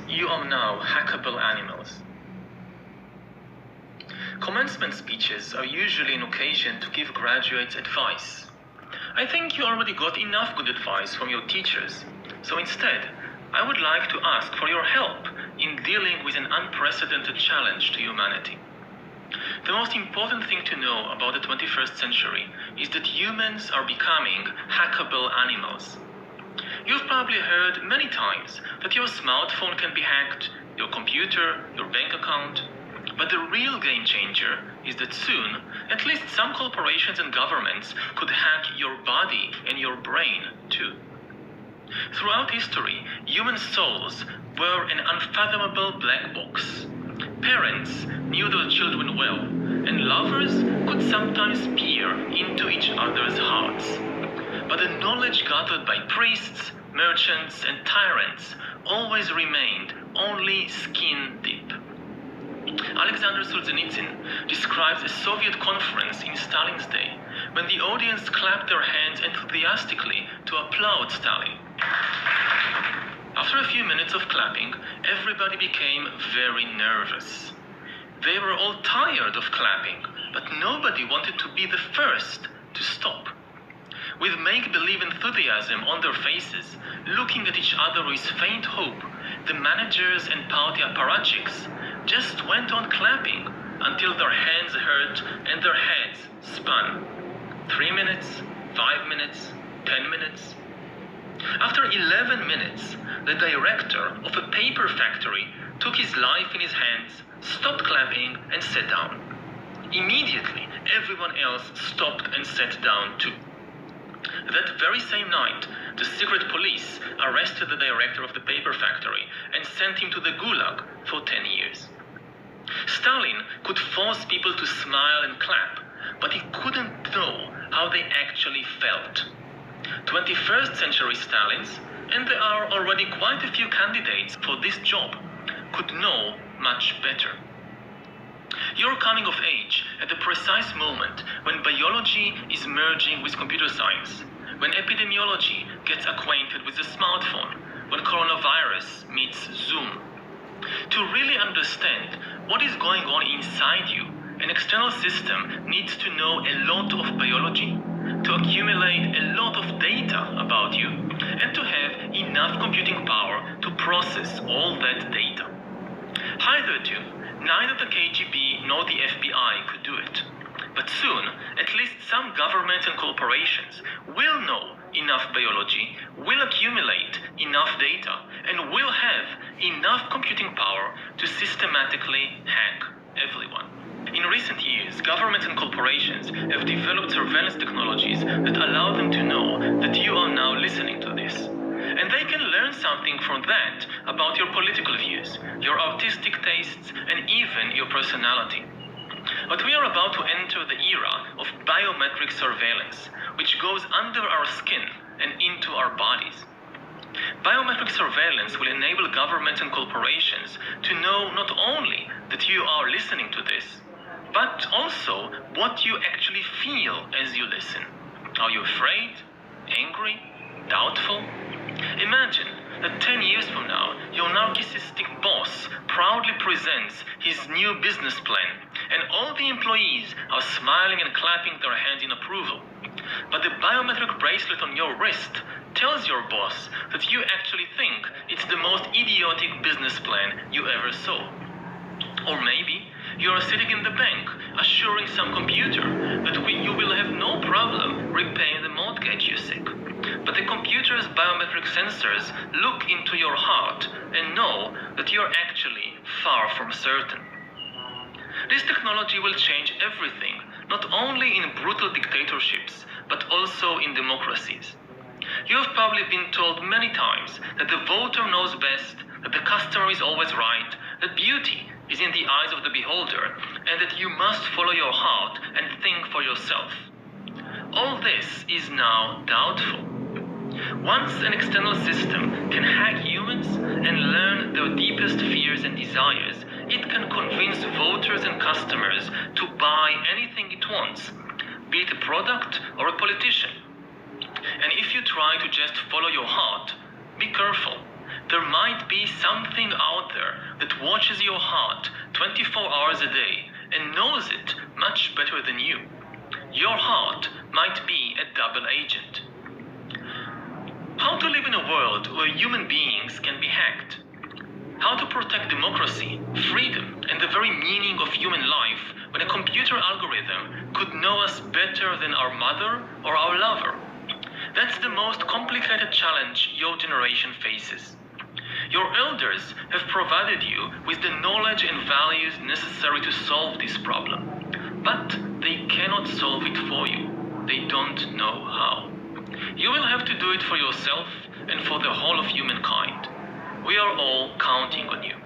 You are now hackable animals. Commencement speeches are usually an occasion to give graduates advice. I think you already got enough good advice from your teachers, so instead, I would like to ask for your help in dealing with an unprecedented challenge to humanity. The most important thing to know about the 21st century is that humans are becoming hackable animals. You've probably heard many times that your smartphone can be hacked, your computer, your bank account. But the real game changer is that soon, at least some corporations and governments could hack your body and your brain too. Throughout history, human souls were an unfathomable black box. Parents knew their children well, and lovers could sometimes peer into each other's hearts. But the knowledge gathered by priests, merchants, and tyrants always remained only skin deep. Alexander Solzhenitsyn describes a Soviet conference in Stalin's day, when the audience clapped their hands enthusiastically to applaud Stalin. After a few minutes of clapping, everybody became very nervous. They were all tired of clapping, but nobody wanted to be the first to stop. With make-believe enthusiasm on their faces, looking at each other with faint hope, the managers and party apparatchiks just went on clapping until their hands hurt and their heads spun. 3 minutes, 5 minutes, 10 minutes. After 11 minutes, the director of a paper factory took his life in his hands, stopped clapping, and sat down. Immediately, everyone else stopped and sat down too. That very same night, the secret police arrested the director of the paper factory and sent him to the Gulag for 10 years. Stalin could force people to smile and clap, but he couldn't know how they actually felt. 21st century Stalins, and there are already quite a few candidates for this job, could know much better. You're coming of age at the precise moment when biology is merging with computer science, when epidemiology gets acquainted with the smartphone, when coronavirus meets Zoom. To really understand what is going on inside you, an external system needs to know a lot of biology, to accumulate a lot of data about you, and to have enough computing power to process all that data. Hitherto, neither the KGB nor the FBI could do it. But soon, at least some governments and corporations will know enough biology, will accumulate enough data, and will have enough computing power to systematically hack everyone. In recent years, governments and corporations have developed surveillance technologies that allow them to know that you are now listening to this. And they can learn something from that about your political views, your artistic tastes, and even your personality. But we are about to enter the era of biometric surveillance, which goes under our skin and into our bodies. Biometric surveillance will enable governments and corporations to know not only that you are listening to this, but also what you actually feel as you listen. Are you afraid? Angry? Doubtful? Imagine that 10 years from now, your narcissistic boss proudly presents his new business plan, and all the employees are smiling and clapping their hands in approval. But the biometric bracelet on your wrist tells your boss that you actually think it's the most idiotic business plan you ever saw. Or maybe you are sitting in the bank, assuring some computer that you will have no problem repaying the mortgage you seek. But the computer's biometric sensors look into your heart and know that you're actually far from certain. This technology will change everything, not only in brutal dictatorships, but also in democracies. You have probably been told many times that the voter knows best, that the customer is always right, that beauty is in the eyes of the beholder, and that you must follow your heart and think for yourself. All this is now doubtful. Once an external system can hack humans and learn their deepest fears and desires, it can convince voters and customers to buy anything it wants, be it a product or a politician. And if you try to just follow your heart, be careful. There might be something out there that watches your heart 24 hours a day and knows it much better than you. Your heart might be a double agent. How to live in a world where human beings can be hacked. How to protect democracy, freedom, and the very meaning of human life when a computer algorithm could know us better than our mother or our lover. That's the most complicated challenge your generation faces. Your elders have provided you with the knowledge and values necessary to solve this problem, but they cannot solve it for you. They don't know how. You will have to do it for yourself and for the whole of humankind. We are all counting on you.